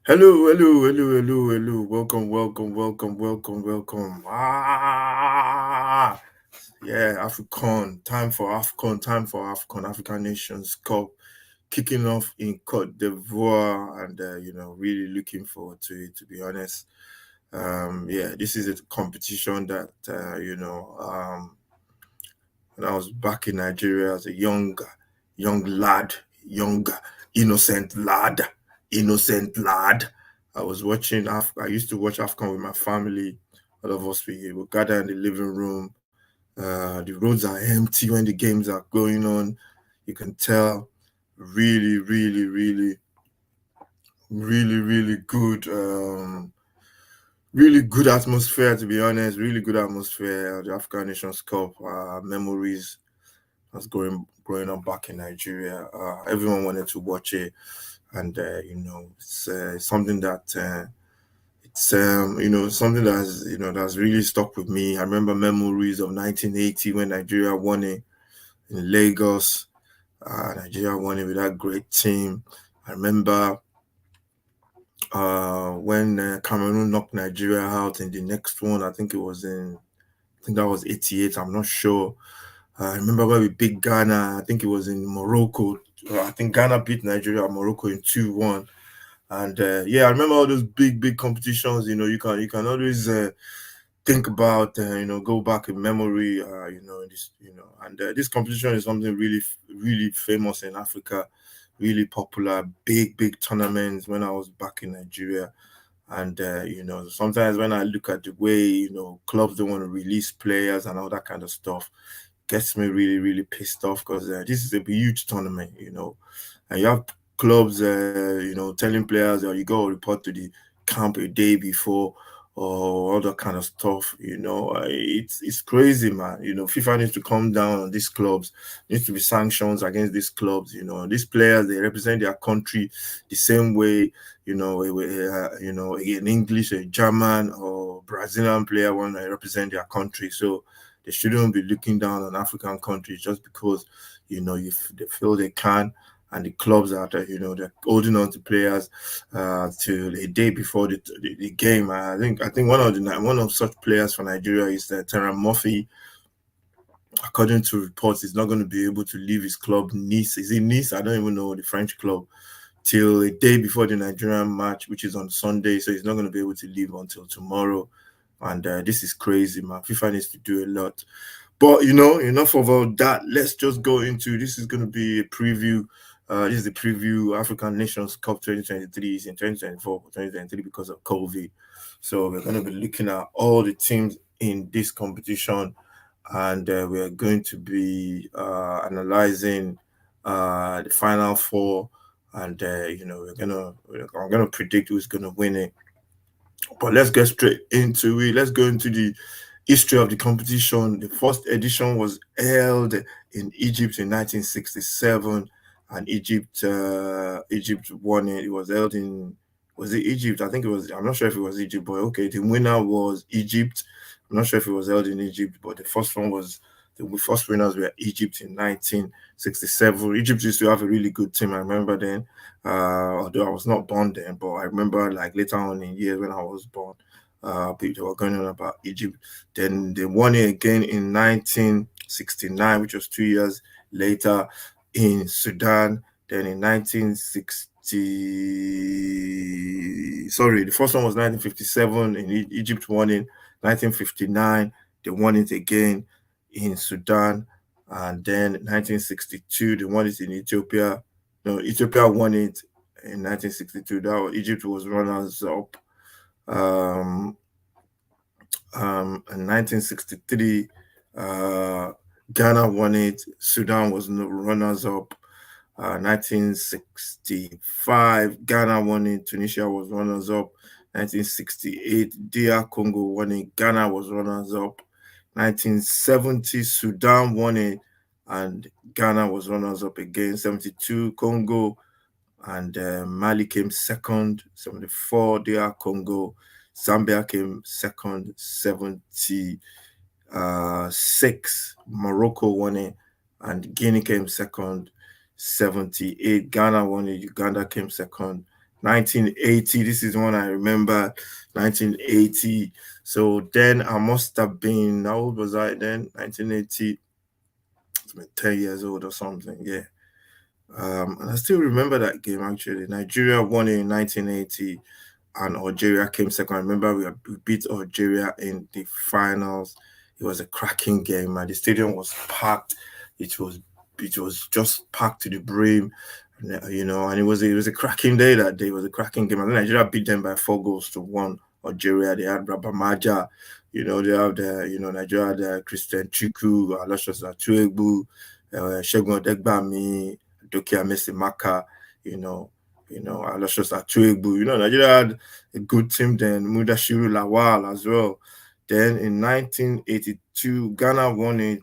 Hello, hello, hello, hello, hello. Welcome, welcome, welcome, welcome, welcome. Yeah, AFCON. Time for AFCON, African Nations Cup, kicking off in Cote d'Ivoire, and really looking forward to it. To be honest, yeah, this is a competition that when I was back in Nigeria as a young lad, young innocent lad. I was watching. I used to watch AFCON with my family. All of us we would gather in the living room. The roads are empty when the games are going on. You can tell, really, really, really, really good. Really good atmosphere, to be honest. Really good atmosphere. The African Nations Cup memories was growing up back in Nigeria. Everyone wanted to watch it, and it's something that it's something that's really stuck with me. I remember memories of 1980 when Nigeria won it in Lagos. Nigeria won it with that great team. I remember when Cameroon knocked Nigeria out in the next one. I think that was 88. I'm not sure. I remember when we beat Ghana. I think it was in Morocco. I think Ghana beat Nigeria or Morocco in 2-1. And yeah, I remember all those big competitions. You can always think about go back in memory. And this competition is something really famous in Africa, really popular, big tournaments. When I was back in Nigeria, and sometimes when I look at the way clubs don't want to release players and all that kind of stuff, gets me really pissed off because this is a huge tournament, and you have clubs, telling players, you go report to the camp a day before or all that kind of stuff. It's crazy, man. FIFA needs to come down on these clubs. Needs to be sanctions against these clubs. These players, they represent their country the same way. An English, a German, or Brazilian player want to represent their country. So they shouldn't be looking down on African countries just because if they feel they can, and the clubs are they're holding on to players till a day before the game. I think one of such players for Nigeria is Terran Murphy. According to reports, he's not going to be able to leave his club Nice. Is it Nice? I don't even know, the French club, till a day before the Nigerian match, which is on Sunday. So he's not going to be able to leave until tomorrow. And this is crazy, man. FIFA needs to do a lot. But enough of all that. Let's just go into this. Is going to be a preview. This is the preview African Nations Cup 2023. Is in 2024 or 2023 because of COVID. So we're going to be looking at all the teams in this competition, and we are going to be analyzing the final four, and I'm gonna predict who's gonna win it. But let's get straight into it. Let's go into the history of the competition. The first edition was held in Egypt in 1967, and Egypt won it. It was held in, was it Egypt? I think it was. I'm not sure if it was Egypt, but okay, the winner was Egypt. I'm not sure if it was held in Egypt, but the first winners were Egypt in 1967. Egypt used to have a really good team. I remember then, although I was not born then, but I remember like later on in years when I was born, people were going on about Egypt. Then they won it again in 1969, which was 2 years later, in Sudan. Then in 1960, sorry, the first one was 1957 in Egypt, won in 1959. They won it again in Sudan. And then 1962, they won it in Ethiopia. No, Ethiopia won it in 1962. Egypt was runners up. Um, in 1963, uh, Ghana won it. Sudan was runners up. 1965, Ghana won it. Tunisia was runners up. 1968, DR Congo won it. Ghana was runners up. 1970, Sudan won it, and Ghana was runners up again. 72, Congo and Mali came second. 74, DR Congo. Zambia came second. 76, Morocco won it, and Guinea came second. 78, Ghana won it. Uganda came second. 1980. This is one I remember. 1980. So then I must have been, how old was I then? 1980. It's been 10 years old or something. Yeah. And I still remember that game actually. Nigeria won in 1980 and Algeria came second. I remember we beat Algeria in the finals. It was a cracking game, and the stadium was packed. It was just packed to the brim, and it was a cracking day that day. It was a cracking game. And Nigeria beat them by 4-1 Algeria. They had Rabamaja, they have Nigeria had Christian Chiku, Aloysius Atuegbu, Segun Odegbami, Dokia Mesimaka, you know, Aloysius Atuegbu. Nigeria had a good team then, Mudashiru Lawal as well. Then in 1982, Ghana won it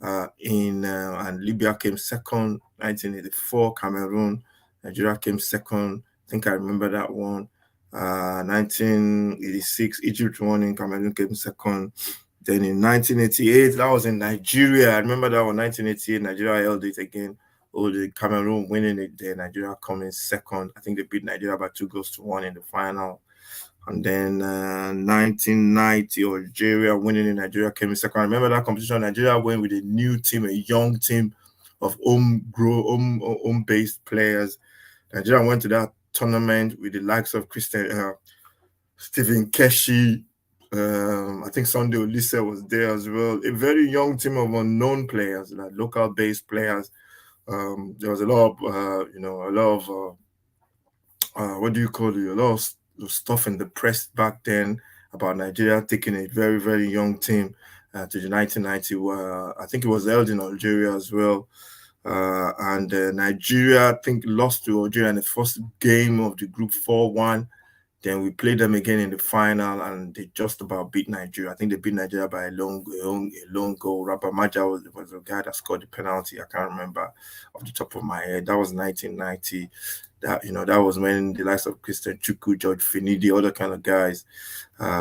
and Libya came second. 1984, Cameroon, Nigeria came second. I think I remember that one. 1986, Egypt won in Cameroon came second. Then in 1988, that was in Nigeria. I remember that one, 1988, Nigeria held it again. The Cameroon winning it there, Nigeria coming second. I think they beat Nigeria by 2-1 in the final. And then 1990, Algeria winning in Nigeria came in second. I remember that competition. Nigeria went with a new team, a young team of home-based players. Nigeria went to that tournament with the likes of Stephen Keshi. I think Sunday Olise was there as well. A very young team of unknown players, like local-based players. There was a lot of what do you call it? A lot of stuff in the press back then about Nigeria taking a very, very young team to the 1990. I think it was held in Algeria as well. And Nigeria, I think, lost to Algeria in the first game of the group 4-1. Then we played them again in the final, and they just about beat Nigeria. I think they beat Nigeria by a long goal. Rabamaja was the guy that scored the penalty. I can't remember off the top of my head. That was 1990. That was when the likes of Christian Chukwu, George Finidi, other kind of guys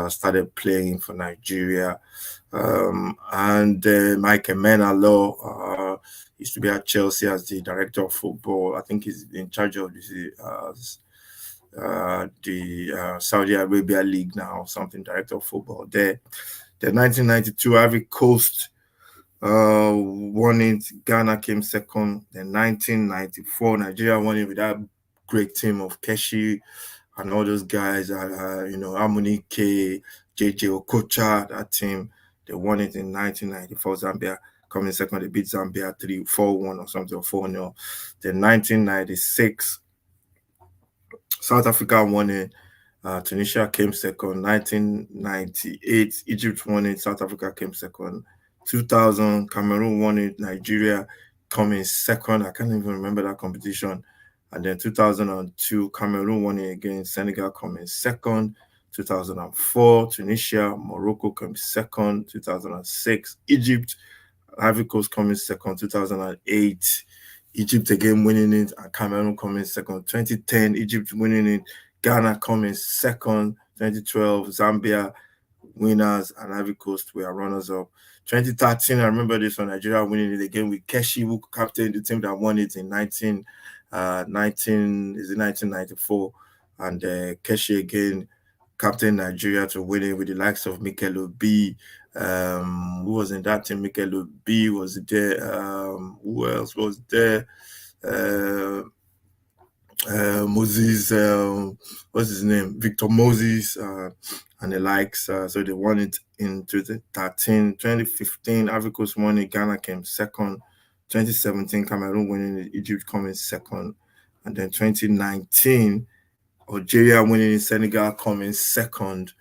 started playing for Nigeria. And Mike Emenalo used to be at Chelsea as the director of football. I think he's in charge of the Saudi Arabia League now, something, director of football there. The 1992 Ivory Coast won it. Ghana came second. Then 1994 Nigeria won it with that great team of Keshi and all those guys. Harmony K, JJ Okocha, that team. They won it in 1994. Zambia coming second. They beat Zambia 3-4-1 or something, or 4-0. Then 1996. South Africa won it. Tunisia came second. 1998, Egypt won it. South Africa came second. 2000, Cameroon won it. Nigeria coming second. I can't even remember that competition. And then 2002, Cameroon won it again. Senegal coming second. 2004, Tunisia, Morocco came second. 2006, Egypt, Ivory Coast coming second. 2008, Egypt again winning it, and Cameroon coming second. 2010, Egypt winning it, Ghana coming second. 2012, Zambia winners, and Ivory Coast were runners-up. 2013, I remember this one, Nigeria winning it again with Keshi, who captained the team that won it in 1994. And Keshi again captained Nigeria to win it with the likes of Mikel Obi. Who was in that team? Mikel Obi was there. Who else was there? Moses, what's his name? Victor Moses and the likes. So they won it in 2013. 2015, Ivory Coast won it. Ghana came second. 2017, Cameroon winning it. Egypt coming second. And then 2019, Algeria winning it. Senegal coming second.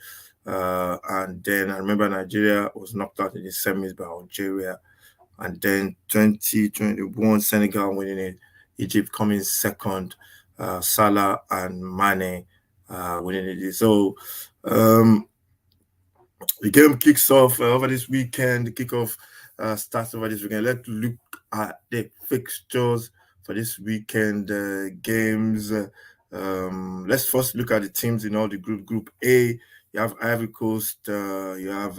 And then I remember Nigeria was knocked out in the semis by Algeria. And then 2021, Senegal winning it. Egypt coming second. Salah and Mane winning it. So the game kicks off over this weekend. The kickoff starts over this weekend. Let's look at the fixtures for this weekend games. Let's first look at the teams in all the group. Group A, you have Ivory Coast. You have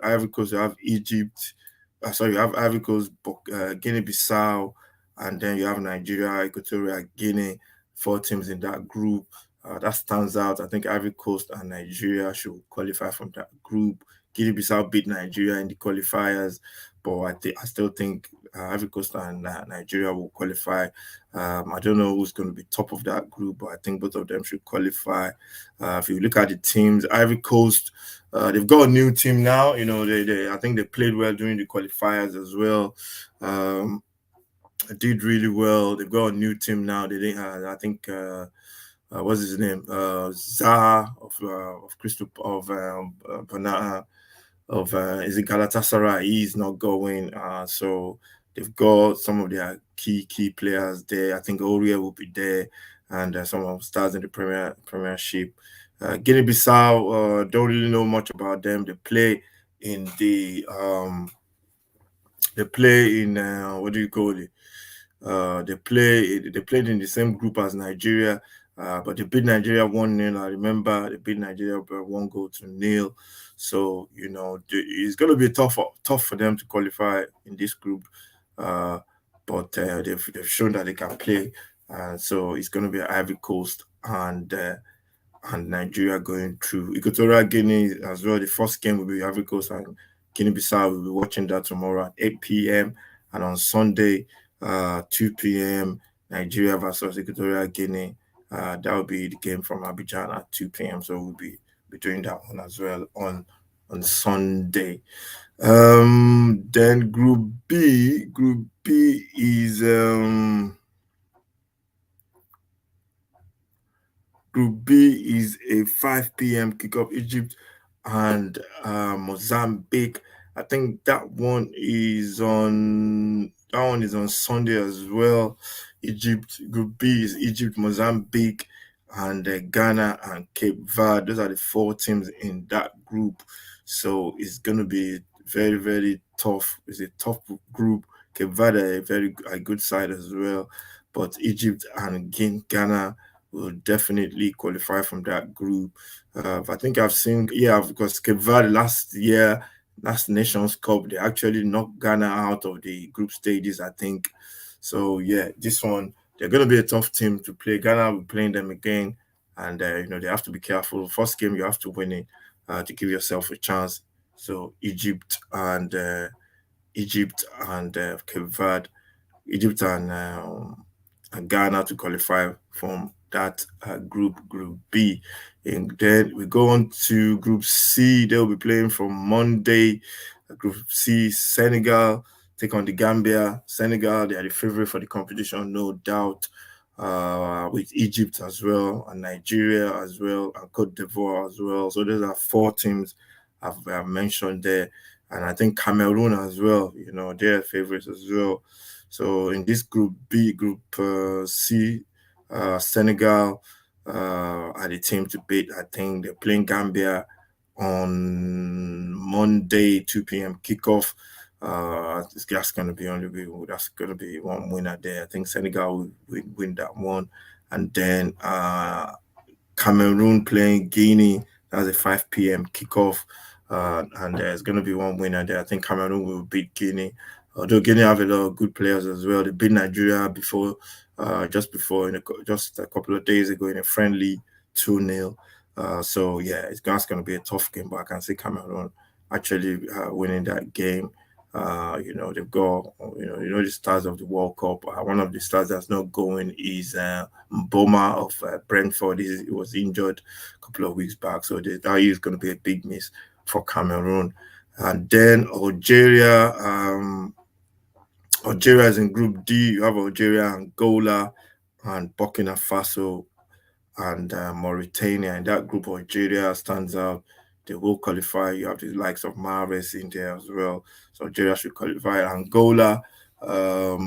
Ivory Coast. You have Egypt. You have Ivory Coast, Guinea-Bissau, and then you have Nigeria, Equatorial Guinea. four teams in that group. That stands out. I think Ivory Coast and Nigeria should qualify from that group. Guinea-Bissau beat Nigeria in the qualifiers, but I still think Ivory Coast and Nigeria will qualify. I don't know who's going to be top of that group, but I think both of them should qualify. If you look at the teams, Ivory Coast, they've got a new team now. I think they played well during the qualifiers as well. Did really well. They've got a new team now. They didn't. I think. What's his name? Zaha of Crystal of Banana of is it Galatasaray? He's not going. So they've got some of their key players there. I think Aurier will be there, and some of the stars in the Premiership. Guinea-Bissau, don't really know much about them. In the they play in what do you call it? They played in the same group as Nigeria, but they beat Nigeria 1-0. I remember they beat Nigeria by 1-0. So it's going to be tough for them to qualify in this group. But they've shown that they can play. So it's going to be Ivory Coast and Nigeria going through. Equatorial Guinea as well. The first game will be Ivory Coast and Guinea-Bissau. We'll be watching that tomorrow at 8 p.m. And on Sunday, 2 p.m., Nigeria versus Equatorial Guinea. That will be the game from Abidjan at 2 p.m. So we'll be doing that one as well on Sunday. Then Group B. Group B is Group B is a 5 p.m. kickoff. Egypt and Mozambique. I think that one is on Sunday as well. Group B is Egypt, Mozambique, and Ghana and Cape Verde. Those are the four teams in that group. So it's going to be very, very tough. It's a tough group. Cape Verde a good side as well, but Egypt and Ghana will definitely qualify from that group. I think I've seen, because Cape Verde last Nations Cup, they actually knocked Ghana out of the group stages, I think. So, this one, they're going to be a tough team to play. Ghana will be playing them again, and, they have to be careful. First game, you have to win it to give yourself a chance. So, Egypt and Cape Verde, Egypt and Ghana to qualify from that Group B. And then we go on to Group C. They'll be playing from Monday. Group C, Senegal take on the Gambia. Senegal, they are the favorite for the competition, no doubt. With Egypt as well, and Nigeria as well, and Cote d'Ivoire as well. So those are four teams I've mentioned there. And I think Cameroon as well, they're favorites as well. So in this Group B, Group C, Senegal are the team to beat. I think they're playing Gambia on Monday, 2 p.m. kickoff. That's going to be one winner there. I think Senegal will win that one. And then Cameroon playing Guinea. That's a 5 p.m. kickoff. And there's going to be one winner there. I think Cameroon will beat Guinea. Although Guinea have a lot of good players as well. They beat Nigeria just a couple of days ago in a friendly 2-0. So it's going to be a tough game, but I can see Cameroon actually winning that game. They've got the stars of the World Cup. One of the stars that's not going is Mboma of Brentford. He was injured a couple of weeks back, so that is going to be a big miss for Cameroon. And then Algeria. Algeria is in Group D. You have Algeria, Angola, and Burkina Faso, and Mauritania. In that group, Algeria stands out. They will qualify. You have the likes of Mahrez in there as well. So Algeria should qualify. Angola, they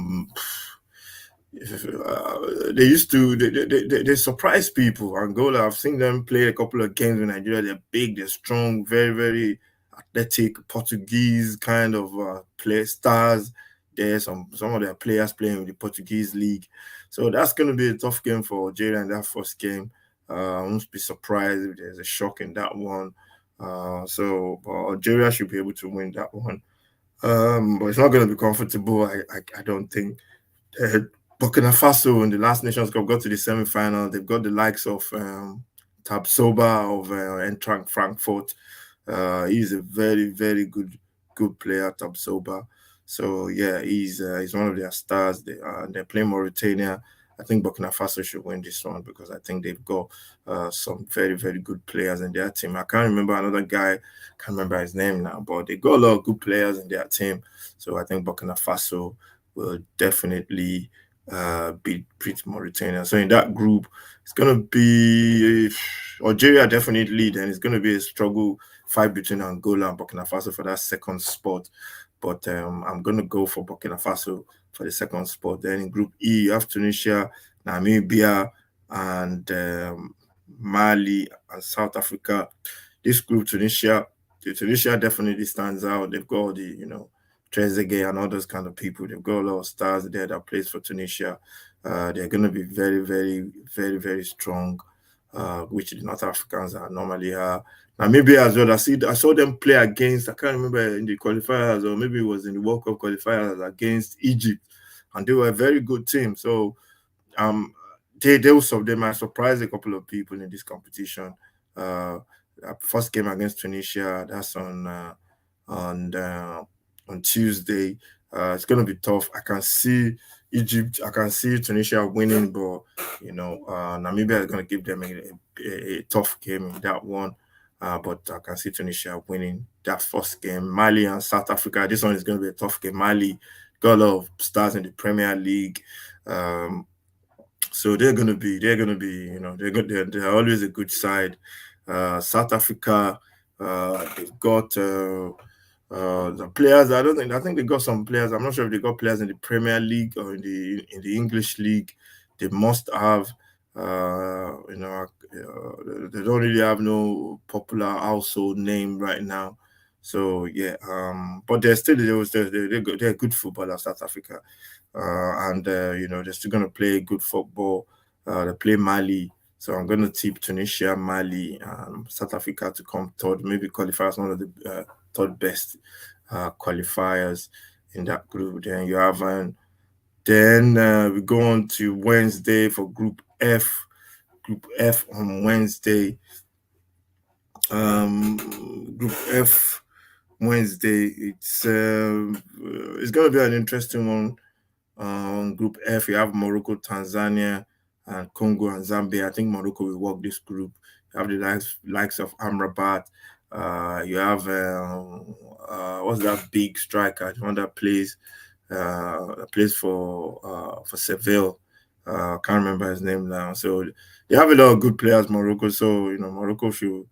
used to they surprise people. Angola, I've seen them play a couple of games in Nigeria. They're big, they're strong, very, very athletic, Portuguese kind of play stars. There's some of their players playing in the Portuguese league. So that's going to be a tough game for Algeria in that first game. I won't be surprised if there's a shock in that one. But Algeria should be able to win that one. But it's not going to be comfortable, I don't think. Burkina Faso in the last Nations Cup got to the semi-final. They've got the likes of Tabsoba of Eintracht Frankfurt. He's a very, very good player, Tabsoba. So yeah, he's one of their stars. They're playing Mauritania. I think Burkina Faso should win this one because I think they've got some very, very good players in their team. I can't remember another guy, can't remember his name now, but they got a lot of good players in their team. So I think Burkina Faso will definitely beat Mauritania. So in that group, it's gonna be Algeria definitely. Then it's gonna be a struggle fight between Angola and Burkina Faso for that second spot. But I'm gonna go for Burkina Faso for the second spot. Then in Group E, you have Tunisia, Namibia, and Mali and South Africa. This group, Tunisia definitely stands out. They've got the Trezeguet and all those kind of people. They've got a lot of stars there that plays for Tunisia. They're going to be very, very, very, very strong, which the North Africans are normally are. Namibia as well. I saw them play against. I can't remember in the qualifiers or maybe it was in the World Cup qualifiers against Egypt, and they were a very good team. So um, they also they might surprise a couple of people in this competition. Uh, First game against Tunisia. That's on uh, on Tuesday. It's gonna be tough. I can see Egypt. I can see Tunisia winning, but Namibia is gonna give them a tough game in that one. But I can see Tunisia winning that first game. Mali and South Africa. This one is gonna be a tough game. Mali got a lot of stars in the Premier League. Um, so they're gonna be they're always a good side. South Africa, they've got the players. I think they got some players. I'm not sure if they got players in the Premier League or in the English league. They must have. They don't really have no popular household name right now. So yeah, but they're good footballers, South Africa, and they're still gonna play good football. They play Mali, so I'm gonna tip Tunisia, Mali, South Africa to come third, maybe qualify as one of the third best qualifiers in that group. Then we go on to Wednesday for Group F. Group F on Wednesday. Group F Wednesday. It's gonna be an interesting one. Group F, you have Morocco, Tanzania, and Congo and Zambia. I think Morocco will work this group. You have the likes of Amrabat. You have what's that big striker? The one that plays for Seville. Can't remember his name now. So they have a lot of good players, Morocco. So Morocco should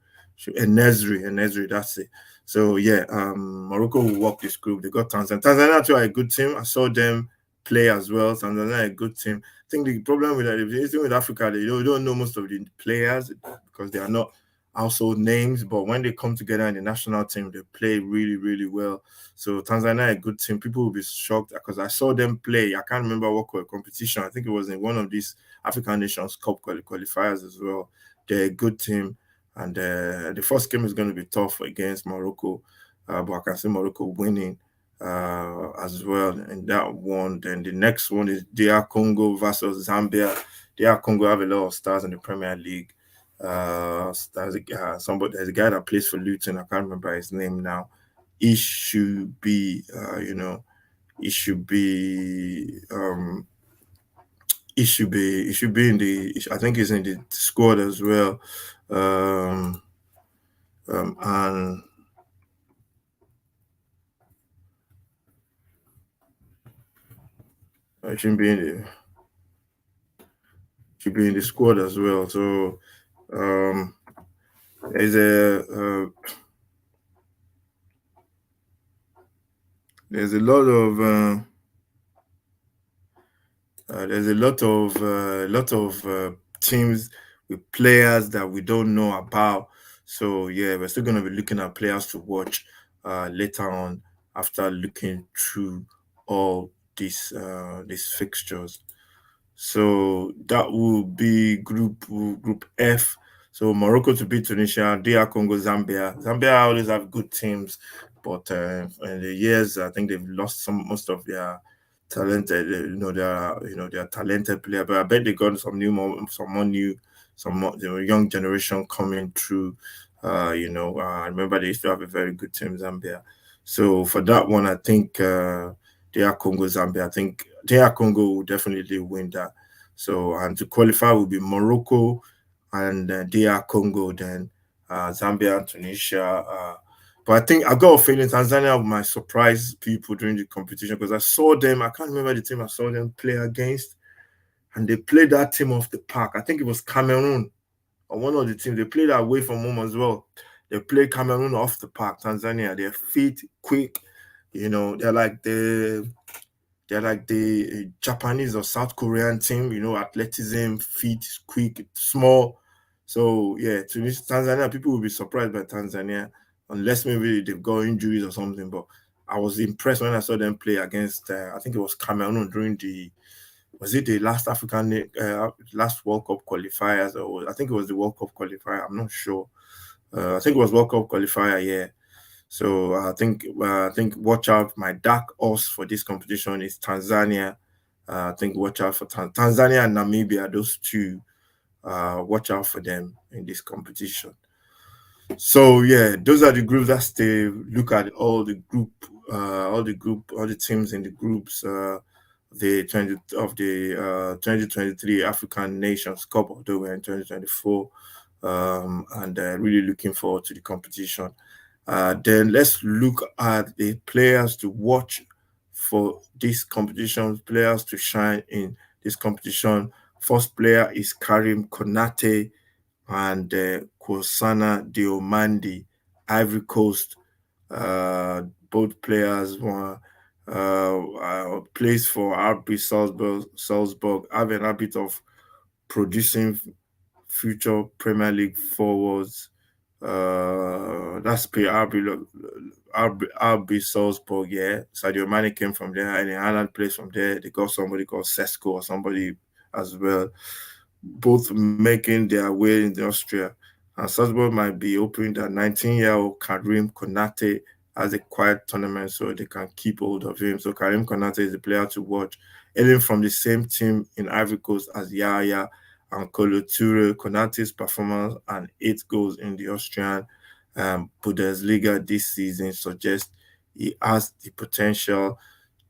and Nesri, that's it. So yeah, Morocco will walk this group. They got Tanzania. Tanzania too are a good team. I saw them play as well. Tanzania are a good team. I think the problem with that, if anything with Africa, they don't know most of the players because they are not household names. But when they come together in the national team, they play really, really well. So Tanzania a good team. People will be shocked because I saw them play. I can't remember what competition. I think it was in one of these African Nations Cup qualifiers as well. They're a good team. And the first game is going to be tough against Morocco, but I can see Morocco winning as well in that one. Then the next one is DR Congo versus Zambia. DR Congo have a lot of stars in the Premier League. There's a guy that plays for Luton. I can't remember his name now. He should be, he should be. He should be in the. I think he's in the squad as well. Um, and I should be in the squad as well. So um, there's a lot of teams with players that we don't know about. So yeah, we're still gonna be looking at players to watch later on after looking through all these fixtures. So that will be Group F. So Morocco to beat Tunisia, DR Congo, Zambia. Zambia always have good teams, but in the years I think they've lost most of their talented. They are talented player, but I bet they got some more young generation coming through. I remember they used to have a very good team, Zambia. So for that one, I think DR Congo Zambia. I think DR Congo will definitely win that. So and to qualify will be Morocco and DR Congo, then Zambia, Tunisia. But I think I got a feeling Tanzania might surprise people during the competition because I saw them. I can't remember the team I saw them play against, and they played that team off the park. I think it was Cameroon or one of the teams. They played away from home as well. They played Cameroon off the park. Tanzania, their feet quick. They're like the Japanese or South Korean team. Athleticism, feet quick, small. So yeah, to this Tanzania, people will be surprised by Tanzania unless maybe they've got injuries or something. But I was impressed when I saw them play against. I think it was Cameroon during the was it the last World Cup qualifiers, or I think it was the World Cup qualifier. I'm not sure. I think it was World Cup qualifier. Yeah. So I think watch out. My dark horse for this competition is Tanzania. I think watch out for Tanzania and Namibia. Those two. Watch out for them in this competition. So yeah, those are the groups that stay. Look at all the teams in the groups. The 2023 African Nations Cup, although we're in 2024, and really looking forward to the competition. Then let's look at the players to watch for this competition, players to shine in this competition. First player is Karim Konate and Kosana Diomandi, Ivory Coast. Both players plays for RB Salzburg, have an habit of producing future Premier League forwards. That's RB Salzburg, yeah. Sadio Mane came from there, and Haaland plays from there. They got somebody called Sesko or somebody as well, both making their way in Austria. And Salzburg might be hoping that 19-year-old Karim Konate has a quiet tournament so they can keep hold of him. So Karim Konate is the player to watch. Hailing from the same team in Ivory Coast as Yaya and Kolo Toure, Konate's performance and 8 goals in the Austrian Bundesliga this season suggests he has the potential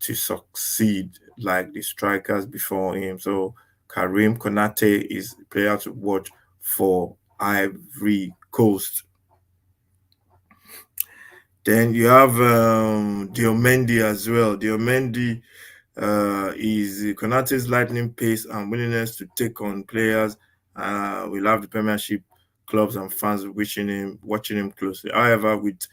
to succeed like the strikers before him. So Karim Konate is the player to watch for Ivory Coast. Then you have Diomendi as well. Diomendi is Konate's lightning pace and willingness to take on players. We love the Premiership clubs and fans watching him closely. However, with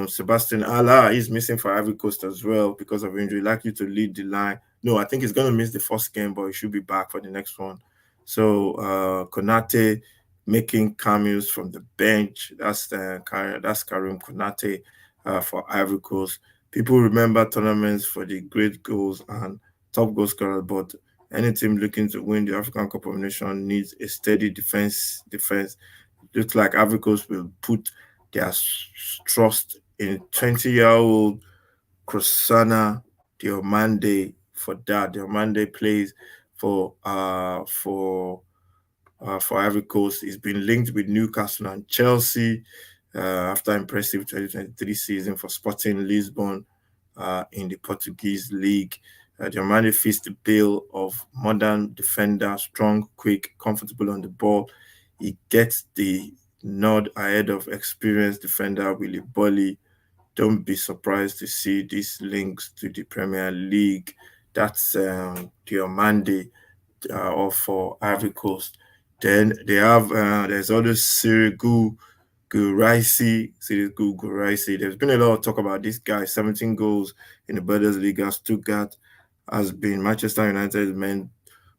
Sebastian Allah, he's missing for Ivory Coast as well because of injury, likely to lead the line. No, I think he's going to miss the first game, but he should be back for the next one. So Konate making cameos from the bench. That's Karim Konate for Ivory Coast. People remember tournaments for the great goals and top goal scorer, but any team looking to win the African Cup of Nations needs a steady defense. Looks like Ivory Coast will put their trust in 20-year-old Crosana Diomande for that. Diomande plays for for Ivory Coast. He's been linked with Newcastle and Chelsea after impressive 2023 season for Sporting Lisbon in the Portuguese league. Diomande fits the bill of modern defender, strong, quick, comfortable on the ball. He gets the nod ahead of experienced defender Willy Bolly. Don't be surprised to see these links to the Premier League. That's Diomande for Ivory Coast. Then they have there's always Sirigu Guraisi. There's been a lot of talk about this guy. 17 goals in the Bundesliga. Stuttgart has been Manchester United's men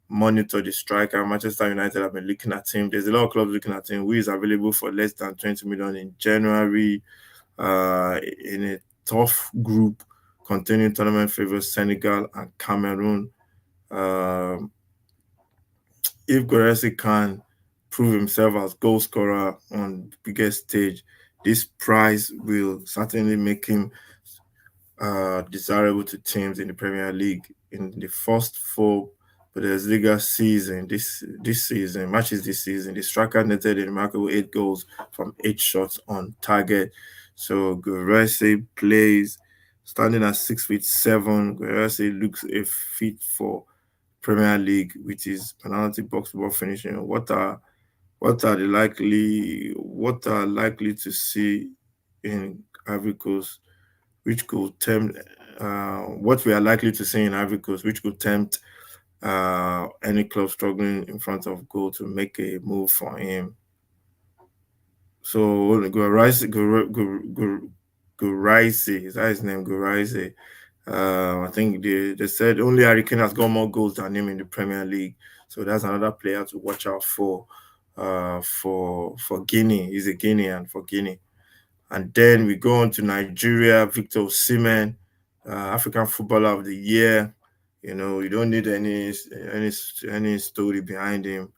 monitor the striker. Manchester United have been looking at him. There's a lot of clubs looking at him. Who is available for less than 20 million in January in a tough group containing tournament favorites Senegal and Cameroon. If Goresi can prove himself as goal scorer on biggest stage, this prize will certainly make him desirable to teams in the Premier League in the first four Bundesliga season. This season, matches this season, the striker netted a remarkable 8 goals from 8 shots on target. So Guerrero plays standing at 6 feet 7. Guerrero looks a fit for Premier League with his penalty box to box finishing. What are likely to see in Ivory Coast, which could tempt what we are likely to see in Ivory Coast, which could tempt any club struggling in front of goal to make a move for him. So Guraisi, is that his name? Guraisi. I think they said only Harry Kane has got more goals than him in the Premier League. So that's another player to watch out for. For Guinea, he's a Guinean for Guinea. And then we go on to Nigeria, Victor Osimhen, African Footballer of the Year. You know, you don't need any story behind him.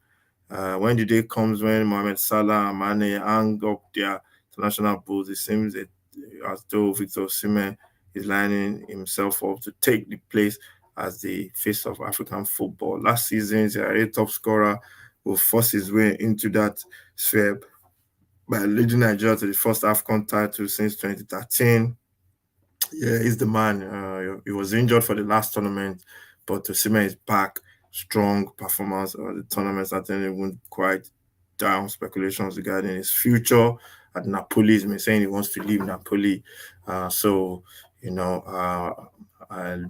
When the day comes when Mohamed Salah and Mane hang up their international boots, it seems as though Victor Osimhen is lining himself up to take the place as the face of African football. Last season, the top scorer will force his way into that sphere by leading Nigeria to the first AFCON title since 2013. Yeah, he's the man. He was injured for the last tournament, but Osimhen is back. Strong performance. The tournament certainly won't quite down speculations regarding his future at Napoli. He's been saying he wants to leave Napoli. So, you know,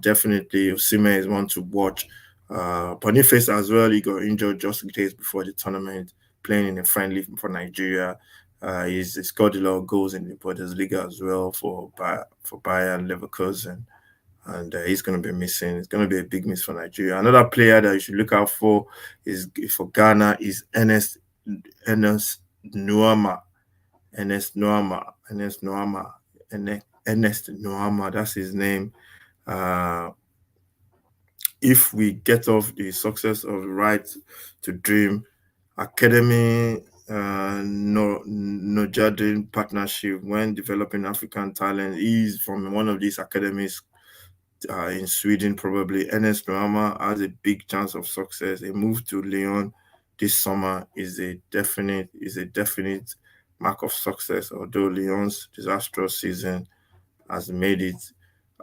definitely Osimhen is one to watch. Boniface as well, he got injured just days before the tournament, playing in a friendly for Nigeria. He scored a lot of goals in the Bundesliga as well for Bayern Leverkusen, and he's going to be missing. It's going to be a big miss for Nigeria. Another player that you should look out for is for Ghana is Ernest Nuama. Ernest Nuama. That's his name. If we get off the success of the Right to Dream Academy Nojadin partnership when developing African talent, he's from one of these academies in Sweden, probably. Ernest Nuama has a big chance of success. A move to Lyon this summer is a definite mark of success, although Lyon's disastrous season has made it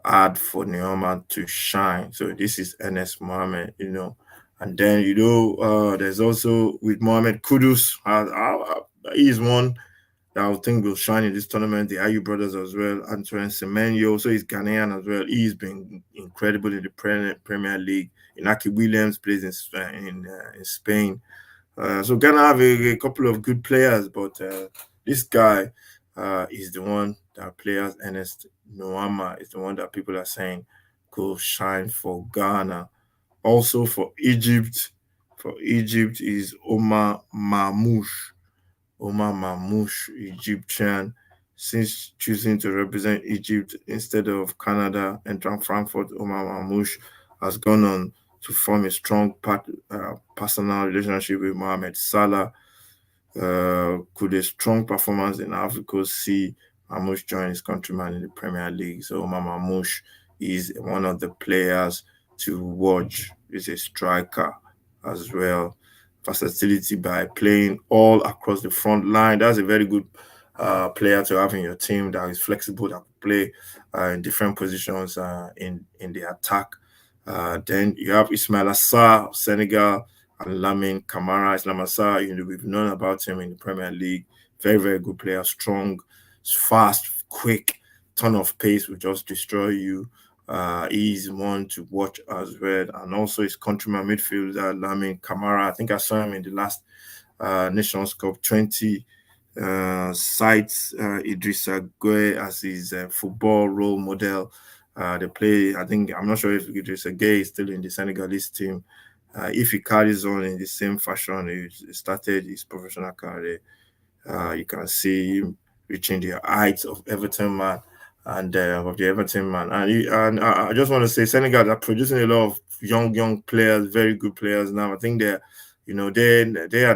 hard for Neoma to shine. So this is Ernest Mohamed, you know. And then, there's also with Mohamed Kudus. He's one that I think will shine in this tournament. The Ayu brothers as well. Antoine Semenyo, so he's Ghanaian as well. He's been incredible in the Premier League. Inaki Williams plays in Spain. So Ghana have a couple of good players, but this guy is the one that players Ernest Noama is the one that people are saying could shine for Ghana. Also for Egypt is Omar Mamouche. Omar Mamouche, Egyptian, since choosing to represent Egypt instead of Canada and Frankfurt, Omar Mamouche has gone on to form a strong personal relationship with Mohamed Salah. Could a strong performance in Africa see Mamouche join his countryman in the Premier League? So Omar Mamouche is one of the players to watch. He's a striker as well. Versatility by playing all across the front line. That's a very good player to have in your team that is flexible, that can play in different positions in the attack. Then you have Ismail Assar of Senegal and Lamine Camara. Ismail Assar, we've known about him in the Premier League. Very, very good player, strong, fast, quick, ton of pace will just destroy you. He's one to watch as well. And also his countryman midfielder, Lamine Camara. I think I saw him in the last Nations Cup 20. Cites Idrissa Gueye as his football role model. They play, I'm not sure if Idrissa Gueye is still in the Senegalese team. If he carries on in the same fashion he started his professional career, you can see him reaching the heights of Everton man and of the Everton man. And I just want to say Senegal are producing a lot of young players, very good players now. I think they are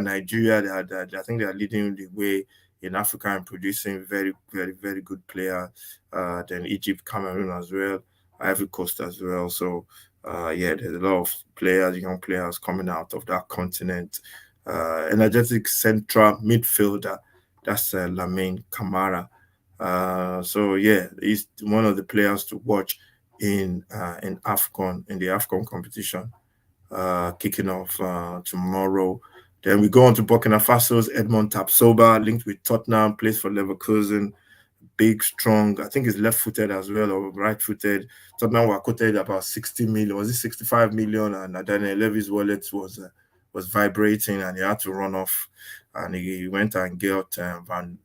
Nigeria. I think they are leading the way in Africa and producing very, very, very good players. Then Egypt, Cameroon as well, Ivory Coast as well. So, yeah, there's a lot of players, young players coming out of that continent. Energetic central midfielder, that's Lamine Kamara. So yeah, he's one of the players to watch in AFCON, in the AFCON competition, kicking off tomorrow. Then we go on to Burkina Faso's Edmond Tapsoba, linked with Tottenham, plays for Leverkusen. Big, strong. I think he's left-footed as well or right-footed. Tottenham were quoted about 60 million. Was it 65 million? And Daniel Levy's wallet was vibrating, and he had to run off. And he went and got Van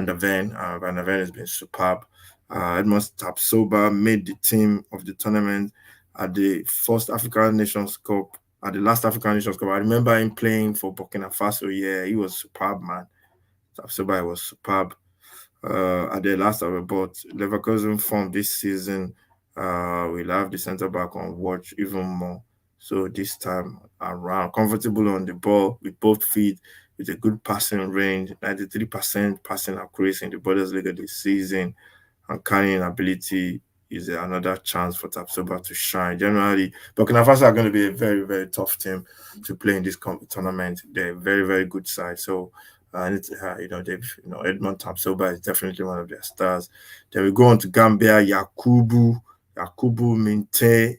der Ven. Van der Ven has been superb. Edmond Tapsoba made the team of the tournament at the first African Nations Cup, at the last African Nations Cup. I remember him playing for Burkina Faso. Yeah, he was superb, man. Tapsoba was superb at the last hour, but Leverkusen form this season will have the centre back on watch even more. So this time around, comfortable on the ball with both feet, with a good passing range, 93% passing accuracy in the Bundesliga this season, and carrying ability is another chance for Tapsoba to shine. Generally, Burkina Faso are going to be a very, very tough team to play in this tournament. They're a very, very good side. So, Edmond Tapsoba is definitely one of their stars. Then we go on to Gambia, Yakubu Minte.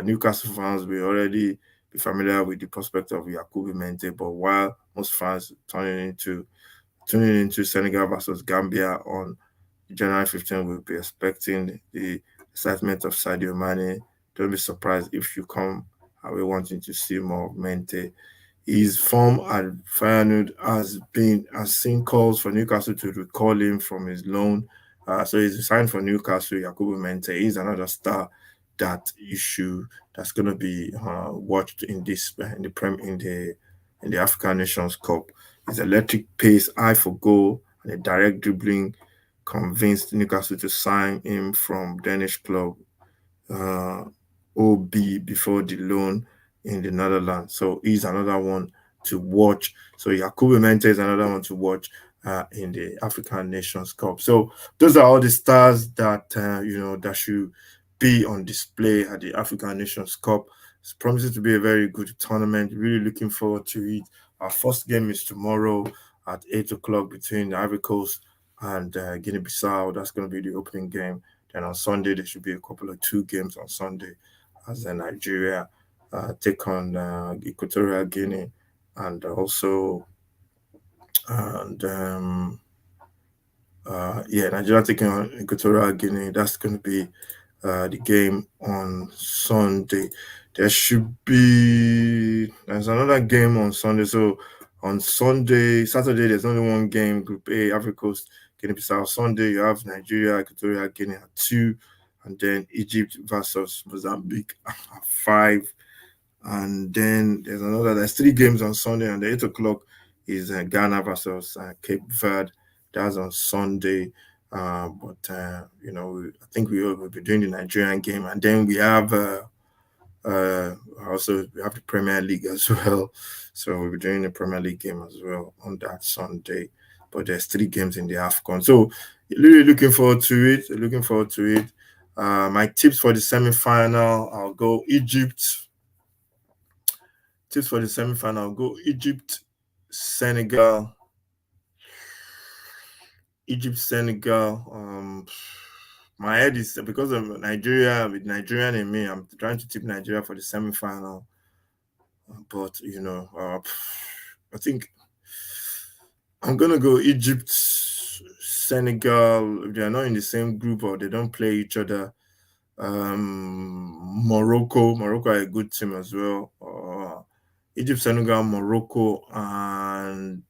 Newcastle fans will already be familiar with the prospect of Yakubu Minte, but while most fans tuning into Senegal versus Gambia on January 15th, we'll be expecting the excitement of Sadio Mane. Don't be surprised if you come away wanting to see more of Mente. His form at Feyenoord has seen calls for Newcastle to recall him from his loan. So he's signed for Newcastle. Yakubu Mente is another star that's going to be watched in the African Nations Cup. His electric pace, eye for goal, and a direct dribbling convinced Newcastle to sign him from Danish club uh, OB before the loan in the Netherlands. So he's another one to watch. So Yakubu Mente is another one to watch in the African Nations Cup. So those are all the stars that that should be on display at the African Nations Cup. It's promising to be a very good tournament. Really looking forward to it. Our first game is tomorrow at 8 o'clock between the Ivory Coast and Guinea-Bissau. That's going to be the opening game. Then on Sunday, there should be a couple of 2 games on Sunday as Nigeria take on Equatorial Guinea and also and Nigeria taking on Equatorial Guinea. That's going to be the game on Sunday. There's another game on Sunday. So on Saturday, there's only one game, Group A, Ivory Coast, Guinea-Bissau. Sunday, you have Nigeria, Equatorial Guinea at 2, and then Egypt versus Mozambique at 5. And then there's 3 games on Sunday, and the 8 o'clock is Ghana versus Cape Verde. That's on Sunday. I think we will be doing the Nigerian game, and then we have also we have the Premier League as well. So we'll be doing the Premier League game as well on that Sunday. But there's 3 games in the AFCON. So really looking forward to it. My tips for the semi-final, I'll go Egypt. Tips for the semi-final, I'll go Egypt, Senegal. My head is because of Nigeria, with Nigerian in me, I'm trying to tip Nigeria for the semi-final. But I think I'm gonna go Egypt, Senegal. If they are not in the same group or they don't play each other. Morocco are a good team as well. Egypt, Senegal, Morocco, and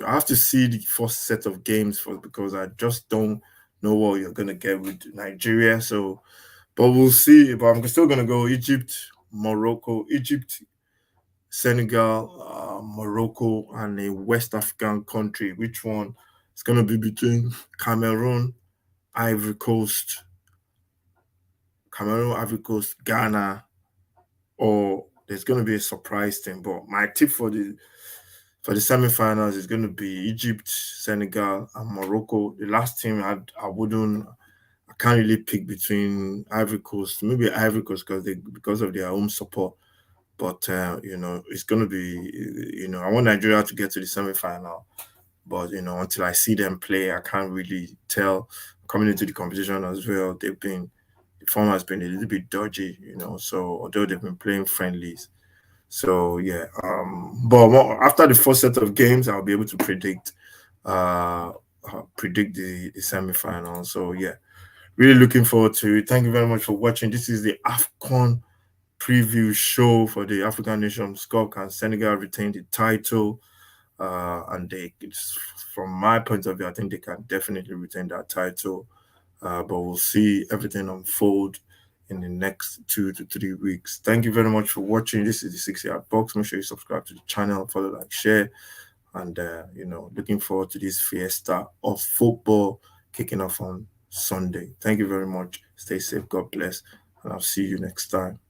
I have to see the first set of games first because I just don't know what you're gonna get with Nigeria. So, but we'll see. But I'm still gonna go Egypt, Senegal, Morocco, and a West African country. Which one? It's gonna be between Cameroon, Ivory Coast, Cameroon, Ivory Coast, Ghana, or there's going to be a surprise team. But my tip for the semi-finals is going to be Egypt, Senegal, and Morocco. The last team I can't really pick between Ivory Coast, maybe Ivory Coast because of their home support. But it's going to be, I want Nigeria to get to the semi-final. But until I see them play, I can't really tell. Coming into the competition as well, the form has been a little bit dodgy, So although they've been playing friendlies, so yeah. But after the first set of games, I'll be able to predict the semi-final. So yeah, really looking forward to it. Thank you very much for watching. This is the AFCON preview show for the African Nations Cup, and Senegal retained the title. And from my point of view, I think they can definitely retain that title. But we'll see everything unfold in the next 2 to 3 weeks. Thank you very much for watching. This is the 6 Yard Box. Make sure you subscribe to the channel, follow, like, share, and looking forward to this fiesta of football kicking off on Sunday. Thank you very much. Stay safe. God bless, and I'll see you next time.